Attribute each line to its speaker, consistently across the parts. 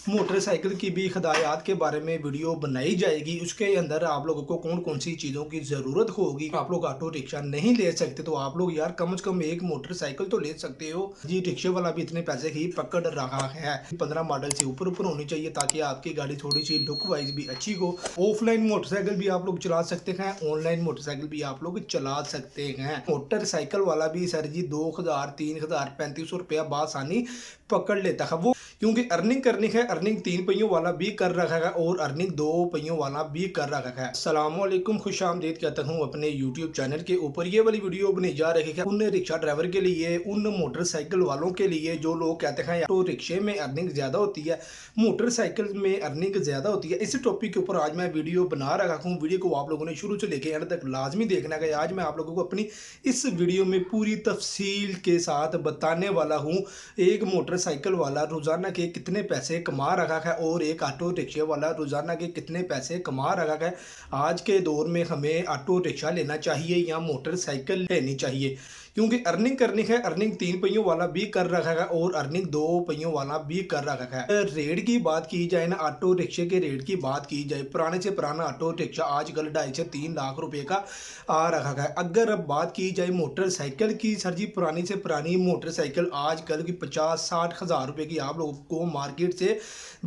Speaker 1: Motorcycle की भी हिदायत के बारे में वीडियो बनाई जाएगी। उसके अंदर आप लोगों को कौन कौन सी चीज़ों की ज़रूरत होगी। आप लोग ऑटो रिक्शा नहीं ले सकते तो आप लोग यार कम से कम एक मोटरसाइकिल तो ले सकते हो जी। रिक्शे वाला भी इतने पैसे ही पकड़ रहा है। 15 मॉडल से ऊपर ऊपर होनी चाहिए ताकि आपकी गाड़ी थोड़ी सी लुक वाइज भी अच्छी हो। ऑफलाइन मोटरसाइकिल भी आप लोग चला सकते हैं, ऑनलाइन मोटरसाइकिल भी आप लोग चला सकते हैं। मोटरसाइकिल वाला भी सर जी 2000 3000 3500 रुपया बासानी पकड़ लेता है वो, क्योंकि अर्निंग करनी है। अर्निंग 3 पहियों वाला भी कर रखा है और अर्निंग 2 पहियों वाला भी कर रखा है। अस्सलामुअलैकुम, खुशामदीद कहता हूँ अपने यूट्यूब चैनल के ऊपर। ये वाली वीडियो बनी जा रही है उन रिक्शा ड्राइवर के लिए, उन मोटरसाइकिल वालों के लिए जो लोग कहते हैं तो रिक्शे में अर्निंग ज़्यादा होती है, मोटरसाइकिल में अर्निंग ज़्यादा होती है। इस टॉपिक के ऊपर आज मैं वीडियो बना रखा हूँ। वीडियो को आप लोगों ने शुरू से लेकर एंड तक लाजमी देखना है। आज मैं आप लोगों को अपनी इस वीडियो में पूरी तफसील के साथ बताने वाला हूँ एक मोटरसाइकिल वाला रोजाना के कितने पैसे कमा रखा है और एक ऑटो रिक्शा वाला रोजाना के कितने पैसे कमा रखा है। आज के दौर में हमें ऑटो रिक्शा लेना चाहिए या मोटरसाइकिल लेनी चाहिए, क्योंकि अर्निंग करनी है। अर्निंग 3 पहियों वाला भी कर रखा है और अर्निंग 2 पहियों वाला भी कर रखा है। रेट की बात की जाए ना, ऑटो रिक्शे के रेट की बात की जाए, पुराने से पुराना ऑटो रिक्शा आजकल 2.5 से 3 लाख रुपए का आ रखा है। अगर अब बात की जाए मोटरसाइकिल की, सर जी पुरानी से पुरानी मोटरसाइकिल आजकल की 50-60 हज़ार रुपए की आप लोगों को मार्केट से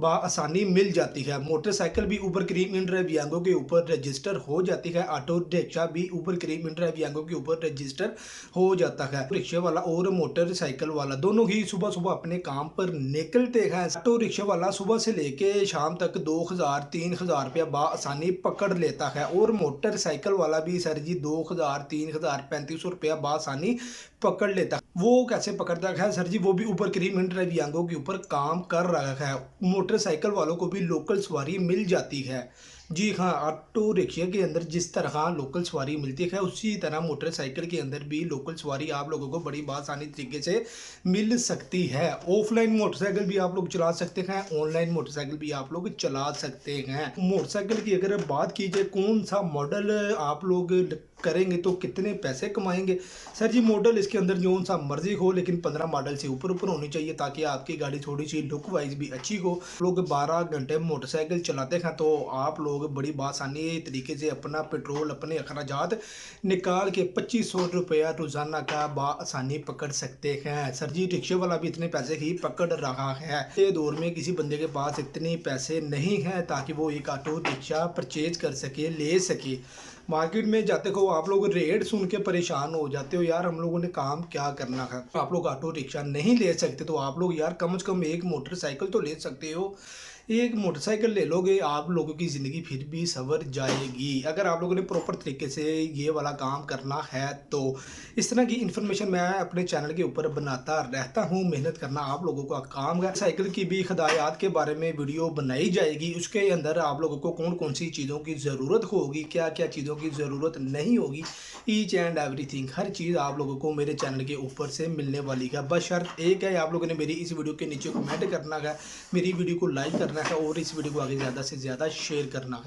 Speaker 1: आसानी मिल जाती है। मोटरसाइकिल भी ऊबर क्रीम इन ड्राइवियांगो के ऊपर रजिस्टर हो जाती है। ऑटो रिक्शा भी ऊबर क्रीम इन ड्राइवियांगो के ऊपर रजिस्टर हो जाता है। रिक्शे वाला और मोटरसाइकिल वाला दोनों ही सुबह सुबह अपने काम पर निकलते हैं। ऑटो रिक्शा वाला सुबह से लेके शाम तक 2000-3000 रुपया आसानी पकड़ लेता है और मोटरसाइकिल वाला भी सर जी 2000-3000 3500 रुपया आसानी पकड़ लेता है। वो कैसे पकड़ता है सर जी, वो भी ऊपर क्रीम इन ड्राइवियांगो के ऊपर काम कर रहा है। मोटरसाइकिल वालों को भी लोकल सवारी मिल जाती है। जी हाँ, ऑटो रिक्शा के अंदर जिस तरह लोकल सवारी मिलती है उसी तरह मोटरसाइकिल के अंदर भी लोकल सवारी आप लोगों को बड़ी आसानी तरीके से मिल सकती है। ऑफलाइन मोटरसाइकिल भी आप लोग चला सकते हैं, ऑनलाइन मोटरसाइकिल भी आप लोग चला सकते हैं। मोटरसाइकिल की अगर बात की जाए कौन सा मॉडल आप लोग करेंगे तो कितने पैसे कमाएंगे, सर जी मॉडल इसके अंदर जो सा मर्जी हो लेकिन 15 मॉडल से ऊपर ऊपर होनी चाहिए ताकि आपकी गाड़ी थोड़ी सी लुक वाइज भी अच्छी हो। लोग 12 घंटे मोटरसाइकिल चलाते हैं तो आप लोग बड़ी आसानी तरीके से अपना पेट्रोल अपने अखराजात निकाल के 2500 रुपया रोजाना का आसानी पकड़ सकते हैं। सर जी रिक्शे वाला भी इतने पैसे ही पकड़ रहा है। ये दौर में किसी बंदे के पास इतने पैसे नहीं है ताकि वो एक ऑटो रिक्शा परचेज कर सके, ले सके। मार्केट में जाते हो आप लोग रेट सुन के परेशान हो जाते हो, यार हम लोगों ने काम क्या करना है। आप लोग ऑटो रिक्शा नहीं ले सकते तो आप लोग यार कम से कम एक मोटरसाइकिल तो ले सकते हो। एक मोटरसाइकिल ले लोगे आप लोगों की ज़िंदगी फिर भी संवर जाएगी अगर आप लोगों ने प्रॉपर तरीके से ये वाला काम करना है तो। इस तरह की इन्फॉर्मेशन मैं अपने चैनल के ऊपर बनाता रहता हूँ। मेहनत करना आप लोगों का काम है। साइकिल की भी हिदायत के बारे में वीडियो बनाई जाएगी। उसके अंदर आप लोगों को कौन कौन सी चीज़ों की ज़रूरत होगी, क्या क्या चीज़ों की ज़रूरत नहीं होगी, ईच एंड एवरीथिंग हर चीज़ आप लोगों को मेरे चैनल के ऊपर से मिलने वाली है। बस शर्त एक है, आप लोगों ने मेरी इस वीडियो के नीचे कमेंट करना है, मेरी वीडियो को लाइक करना है और इस वीडियो को आगे ज़्यादा से ज़्यादा शेयर करना है।